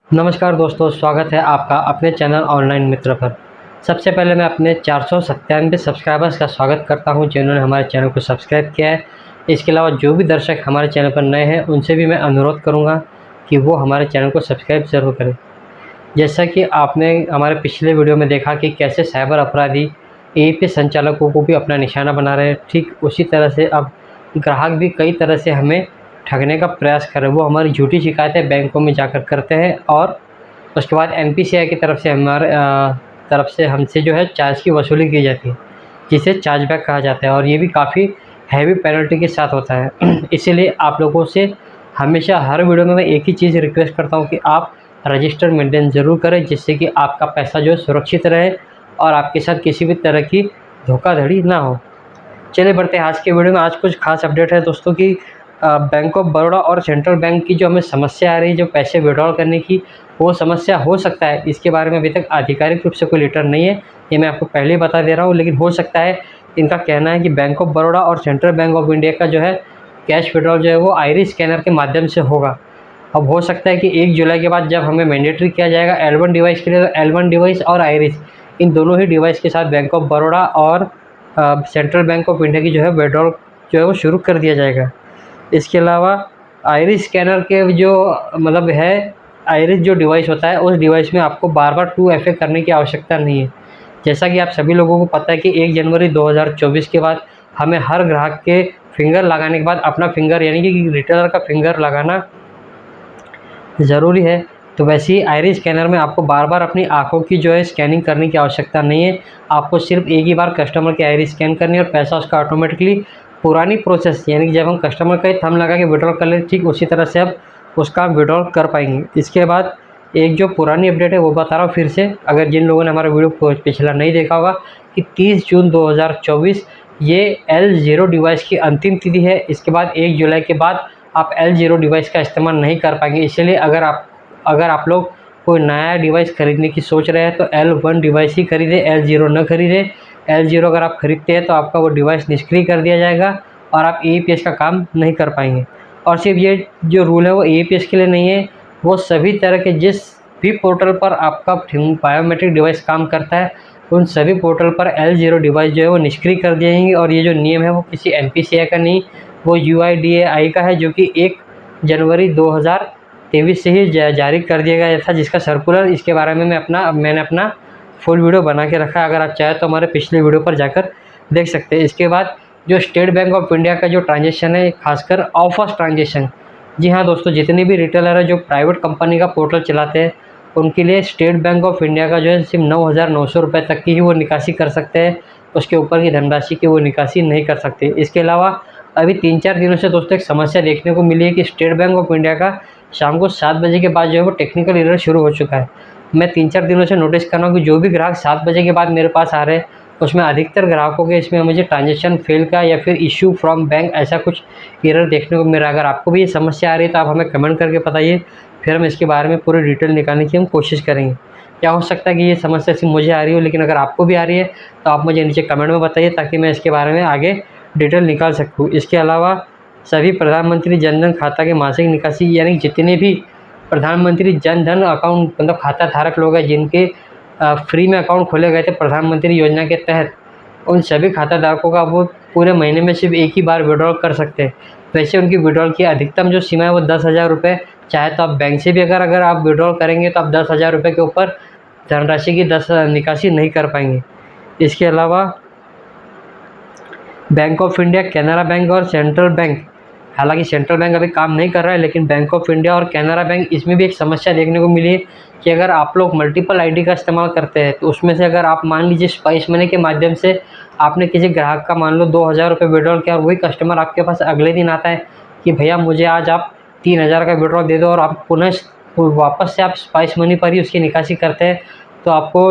नमस्कार दोस्तों, स्वागत है आपका अपने चैनल ऑनलाइन मित्र पर। सबसे पहले मैं अपने 497 सब्सक्राइबर्स का स्वागत करता हूं जिन्होंने हमारे चैनल को सब्सक्राइब किया है। इसके अलावा जो भी दर्शक हमारे चैनल पर नए हैं उनसे भी मैं अनुरोध करूंगा कि वो हमारे चैनल को सब्सक्राइब ज़रूर करें। जैसा कि आपने हमारे पिछले वीडियो में देखा कि कैसे साइबर अपराधी एपी संचालकों को भी अपना निशाना बना रहे हैं, ठीक उसी तरह से अब ग्राहक भी कई तरह से हमें ठगने का प्रयास कर रहे हैं। वो हमारी झूठी शिकायतें बैंकों में जाकर करते हैं और उसके बाद एनपीसीआई की तरफ से तरफ से हमसे जो है चार्ज की वसूली की जाती है, जिसे चार्जबैक कहा जाता है और ये भी काफ़ी हैवी पेनल्टी के साथ होता है। इसीलिए आप लोगों से हमेशा हर वीडियो में मैं एक ही चीज़ रिक्वेस्ट करता हूँ कि आप रजिस्टर मेंटेन ज़रूर करें, जिससे कि आपका पैसा जो है सुरक्षित रहे और आपके साथ किसी भी तरह की धोखाधड़ी ना हो। चलिए बढ़ते हैं आज के वीडियो में। आज कुछ खास अपडेट है दोस्तों की बैंक ऑफ बड़ौदा और सेंट्रल बैंक की जो हमें समस्या आ रही है जो पैसे विड्रॉल करने की, वो समस्या हो सकता है, इसके बारे में अभी तक आधिकारिक रूप से कोई लेटर नहीं है, ये मैं आपको पहले ही बता दे रहा हूँ। लेकिन हो सकता है, इनका कहना है कि बैंक ऑफ बड़ौदा और सेंट्रल बैंक ऑफ इंडिया का जो है कैश विड्रॉल जो है वो आइरिस स्कैनर के माध्यम से होगा। अब हो सकता है कि 1 जुलाई के बाद जब हमें मैंडेटरी किया जाएगा L1 डिवाइस के लिए, तो L1 डिवाइस और आइरिस इन दोनों ही डिवाइस के साथ बैंक ऑफ बड़ौदा और सेंट्रल बैंक ऑफ इंडिया की जो है विड्रॉल जो है वो शुरू कर दिया जाएगा। इसके अलावा आइरिस स्कैनर के जो मतलब है, आइरिस जो डिवाइस होता है उस डिवाइस में आपको बार बार 2FA करने की आवश्यकता नहीं है। जैसा कि आप सभी लोगों को पता है कि 1 जनवरी 2024 के बाद हमें हर ग्राहक के फिंगर लगाने के बाद अपना फिंगर यानी कि रिटेलर का फिंगर लगाना ज़रूरी है। तो वैसे ही आइरिस स्कैनर में आपको बार बार अपनी आँखों की जो है स्कैनिंग करने की आवश्यकता नहीं है। आपको सिर्फ एक ही बार कस्टमर की आइरिस स्कैन करनी है और पैसा उसका ऑटोमेटिकली पुरानी प्रोसेस यानी कि जब हम कस्टमर का थंब लगा के विड्रॉल कर लेते, ठीक उसी तरह से अब उसका विड्रॉल कर पाएंगे। इसके बाद एक जो पुरानी अपडेट है वो बता रहा हूँ फिर से, अगर जिन लोगों ने हमारा वीडियो पिछला नहीं देखा होगा, कि 30 जून 2024 ये L0 डिवाइस की अंतिम तिथि है। इसके बाद 1 जुलाई के बाद आप L0 डिवाइस का इस्तेमाल नहीं कर पाएंगे। इसलिए अगर आप लोग कोई नया डिवाइस खरीदने की सोच रहे हैं तो L1 डिवाइस ही खरीदें, L0 न खरीदें। L0 अगर आप खरीदते हैं तो आपका वो डिवाइस निष्क्रिय कर दिया जाएगा और आप AEPS का काम नहीं कर पाएंगे। और सिर्फ ये जो रूल है वो AEPS के लिए नहीं है, वो सभी तरह के जिस भी पोर्टल पर आपका बायोमेट्रिक डिवाइस काम करता है उन सभी पोर्टल पर L0 डिवाइस जो है वो निष्क्रिय कर दिए जाएंगे। और ये जो नियम है वो किसी NPCI का नहीं, वो UIDAI का है, जो कि 1 जनवरी 2023 से ही जारी कर दिया गया था, जिसका सर्कुलर इसके बारे में मैंने अपना फुल वीडियो बना के रखा है। अगर आप चाहें तो हमारे पिछले वीडियो पर जाकर देख सकते हैं। इसके बाद जो स्टेट बैंक ऑफ इंडिया का जो ट्रांजेक्शन है, खासकर ऑफर्स ट्रांजेक्शन, जी हाँ दोस्तों, जितने भी रिटेलर है जो प्राइवेट कंपनी का पोर्टल चलाते हैं उनके लिए स्टेट बैंक ऑफ इंडिया का जो है सिर्फ 9,900 रुपये तक की ही वो निकासी कर सकते हैं, उसके ऊपर की धनराशि की वो निकासी नहीं कर सकते। इसके अलावा अभी 3-4 दिनों से दोस्तों एक समस्या देखने को मिली है कि स्टेट बैंक ऑफ इंडिया का शाम को 7 बजे के बाद जो है वो टेक्निकल एरर शुरू हो चुका है। मैं 3-4 दिनों से नोटिस कर रहा हूँ कि जो भी ग्राहक 7 बजे के बाद मेरे पास आ रहे हैं उसमें अधिकतर ग्राहकों के इसमें मुझे ट्रांजेक्शन फेल का या फिर इशू फ्रॉम बैंक ऐसा कुछ एरर देखने को मिल रहा है। अगर आपको भी ये समस्या आ रही है तो आप हमें कमेंट करके बताइए, फिर हम इसके बारे में पूरी डिटेल निकालने की हम कोशिश करेंगे। क्या हो सकता है कि ये समस्या सिर्फ मुझे आ रही हो, लेकिन अगर आपको भी आ रही है तो आप मुझे नीचे कमेंट में बताइए ताकि मैं इसके बारे में आगे डिटेल निकाल सकूँ। इसके अलावा सभी प्रधानमंत्री जन धन खाता के मासिक निकासी यानी जितने भी प्रधानमंत्री जन धन अकाउंट मतलब खाता धारक लोग हैं जिनके फ्री में अकाउंट खोले गए थे प्रधानमंत्री योजना के तहत, उन सभी खाता धारकों का वो पूरे महीने में सिर्फ एक ही बार विड्रॉल कर सकते हैं। वैसे उनकी विड्रॉल की अधिकतम जो सीमा है वो 10,000 रुपये। चाहे तो आप बैंक से भी अगर आप विड्रॉल करेंगे तो आप 10,000 रुपये के ऊपर धनराशि की निकासी नहीं कर पाएंगे। इसके अलावा bank of India, Canara bank और सेंट्रल बैंक, हालांकि सेंट्रल बैंक अभी काम नहीं कर रहा है, लेकिन बैंक ऑफ इंडिया और कैनरा बैंक इसमें भी एक समस्या देखने को मिली है कि अगर आप लोग मल्टीपल आईडी का इस्तेमाल करते हैं तो उसमें से अगर आप मान लीजिए स्पाइस मनी के माध्यम से आपने किसी ग्राहक का मान लो 2,000 रुपये विड्रॉल किया और वही कस्टमर आपके पास अगले दिन आता है कि भैया मुझे आज आप 3,000 का विड्रॉल दे दो, और आप पुनः वापस से आप स्पाइस मनी पर ही उसकी निकासी करते हैं, तो आपको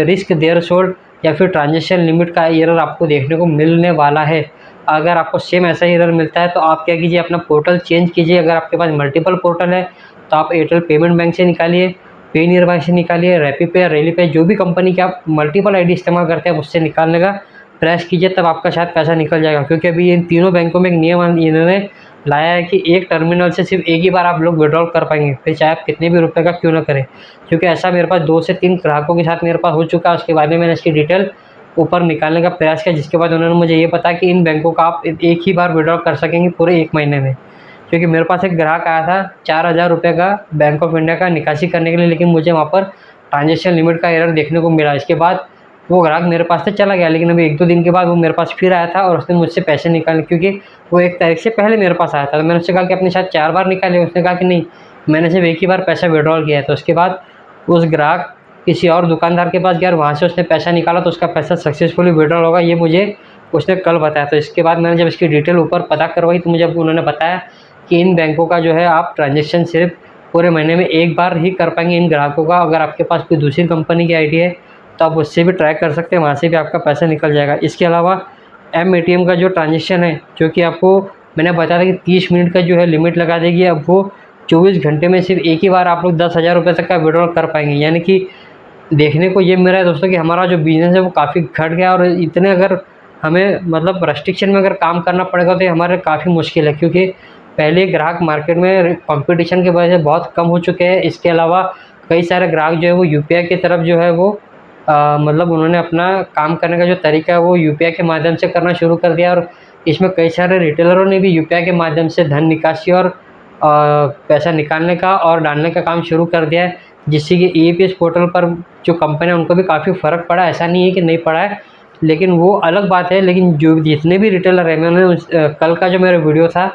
रिस्क देयर सोल्ड या फिर ट्रांजेक्शन लिमिट का एरर आपको देखने को मिलने वाला है। अगर आपको सेम ऐसा ही एरर मिलता है तो आप क्या कीजिए, अपना पोर्टल चेंज कीजिए। अगर आपके पास मल्टीपल पोर्टल है तो आप एयरटेल पेमेंट बैंक से निकालिए, पे नियर बाय से निकालिए, रैपीपे या रेलीपे, जो भी कंपनी के आप मल्टीपल आईडी इस्तेमाल करते हैं उससे निकालने का प्रयास कीजिए, तब आपका शायद पैसा निकल जाएगा। क्योंकि अभी इन तीनों बैंकों में एक नियम इन्होंने लाया है कि एक टर्मिनल से सिर्फ एक ही बार आप लोग विड्रॉल कर पाएंगे, फिर चाहे आप कितने भी रुपए का क्यों ना करें। क्योंकि ऐसा मेरे पास 2 से 3 ग्राहकों के साथ मेरे पास हो चुका है। उसके बाद में मैंने इसकी डिटेल ऊपर निकालने का प्रयास किया, जिसके बाद उन्होंने मुझे ये बताया कि इन बैंकों का आप एक ही बार विड्रॉल कर सकेंगे पूरे 1 महीने में। क्योंकि मेरे पास एक ग्राहक आया था 4000 रुपये का बैंक ऑफ इंडिया का निकासी करने के लिए, लेकिन मुझे वहाँ पर ट्रांजेक्शन लिमिट का एरर देखने को मिला। इसके बाद वो ग्राहक मेरे पास से चला गया, लेकिन अभी 1-2 दिन के बाद वो मेरे पास फिर आया था और उसने मुझसे पैसे निकाले, क्योंकि वो 1 तारीख से पहले मेरे पास आया था। तो मैंने उससे कहा कि आपने शायद 4 बार निकाले। उसने कहा कि नहीं, मैंने सिर्फ एक ही बार पैसा विड्रॉल किया है। तो उसके बाद उस ग्राहक किसी और दुकानदार के पास गया और वहाँ से उसने पैसा निकाला, तो उसका पैसा सक्सेसफुली विड्रॉल होगा, ये मुझे उसने कल बताया। तो इसके बाद मैंने जब इसकी डिटेल ऊपर पता करवाई, तो मुझे उन्होंने बताया कि इन बैंकों का जो है आप ट्रांजेक्शन सिर्फ पूरे महीने में एक बार ही कर पाएंगे इन ग्राहकों का। अगर आपके पास कोई दूसरी कंपनी की आईडी है तो आप उससे भी ट्राई कर सकते हैं, वहाँ से भी आपका पैसा निकल जाएगा। इसके अलावा एम-एटीएम का जो ट्रांजेक्शन है, जो कि आपको मैंने बताया था कि 30 मिनट का जो है लिमिट लगा देगी, अब वो 24 घंटे में सिर्फ एक ही बार आप लोग 10,000 रुपये तक का विड्रॉल कर पाएंगे। यानी कि देखने को ये मिल रहा है दोस्तों कि हमारा जो बिज़नेस है वो काफ़ी घट गया, और इतने अगर हमें मतलब रेस्ट्रिक्शन में अगर काम करना पड़ेगा तो ये हमारे काफ़ी मुश्किल है। क्योंकि पहले ग्राहक मार्केट में कंपटीशन की वजह से बहुत कम हो चुके हैं। इसके अलावा कई सारे ग्राहक जो है वो यूपीआई की तरफ जो है वो मतलब उन्होंने अपना काम करने का जो तरीका है वो यूपीआई के माध्यम से करना शुरू कर दिया, और इसमें कई सारे रिटेलरों ने भी यूपीआई के माध्यम से धन निकासी और पैसा निकालने का और डालने का काम शुरू कर दिया है, जिससे कि ईपीएस पोर्टल पर जो कंपनी है उनको भी काफ़ी फ़र्क पड़ा है। ऐसा नहीं है कि नहीं पड़ा है, लेकिन वो अलग बात है। लेकिन जो जितने भी रिटेलर हैं, मैंने कल का जो मेरा वीडियो था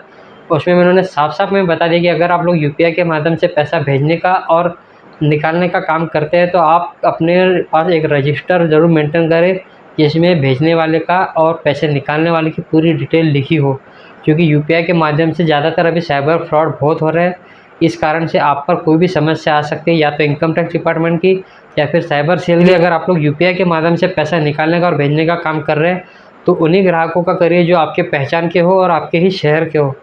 उसमें उन्होंने साफ-साफ में बता दिया कि अगर आप लोग यूपीआई के माध्यम से पैसा भेजने का और निकालने का काम करते हैं तो आप अपने पास एक रजिस्टर ज़रूर मेंटेन करें, जिसमें भेजने वाले का और पैसे निकालने वाले की पूरी डिटेल लिखी हो। क्योंकि यूपीआई के माध्यम से ज़्यादातर अभी साइबर फ्रॉड बहुत हो रहे हैं। इस कारण से आप पर कोई भी समस्या आ सकती है, या तो इनकम टैक्स डिपार्टमेंट की या फिर साइबर सेल की। अगर आप लोग यूपीआई के माध्यम से पैसा निकालने का और भेजने का काम कर रहे हैं तो उन्हीं ग्राहकों का करिए जो आपके पहचान के हो और आपके ही शहर के हो।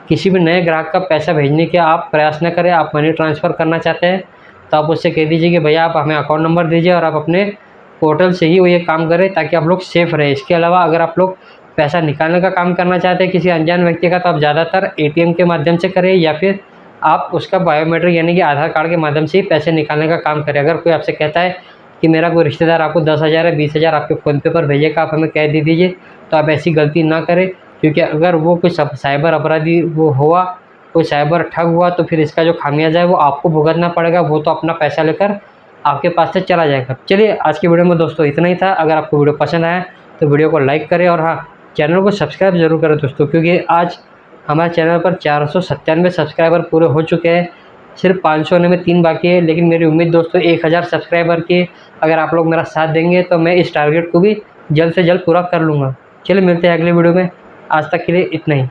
किसी भी नए ग्राहक का पैसा भेजने के आप प्रयास न करें। आप मनी ट्रांसफ़र करना चाहते हैं तो आप उससे कह दीजिए कि भैया आप हमें अकाउंट नंबर दीजिए, और आप अपने पोर्टल से ही वो ये काम करें ताकि आप लोग सेफ़ रहें। इसके अलावा अगर आप लोग पैसा निकालने का काम करना चाहते हैं किसी अनजान व्यक्ति का, तो आप ज़्यादातर एटीएम के माध्यम से करें, या फिर आप उसका बायोमेट्रिक यानी कि आधार कार्ड के माध्यम से ही पैसे निकालने का काम करें। अगर कोई आपसे कहता है कि मेरा कोई रिश्तेदार आपको 10,000 या 20,000 आपके फ़ोनपे पर भेजेगा, आप हमें कह दीजिए, तो आप ऐसी गलती ना करें। क्योंकि अगर वो कोई साइबर अपराधी वो हुआ, कोई साइबर ठग हुआ, तो फिर इसका जो खामियाजा है वो आपको भुगतना पड़ेगा। वो तो अपना पैसा लेकर आपके पास से चला जाएगा। चलिए आज की वीडियो में दोस्तों इतना ही था। अगर आपको वीडियो पसंद आया तो वीडियो को लाइक करें, और हाँ, चैनल को सब्सक्राइब ज़रूर करें दोस्तों, क्योंकि आज हमारे चैनल पर 497 सब्सक्राइबर पूरे हो चुके हैं। सिर्फ 500 होने में 3 बाकी है, लेकिन मेरी उम्मीद दोस्तों 1000 सब्सक्राइबर की अगर आप लोग मेरा साथ देंगे तो मैं इस टारगेट को भी जल्द से जल्द पूरा कर लूँगा। चलिए मिलते हैं अगले वीडियो में। आज तक के लिए इतना ही।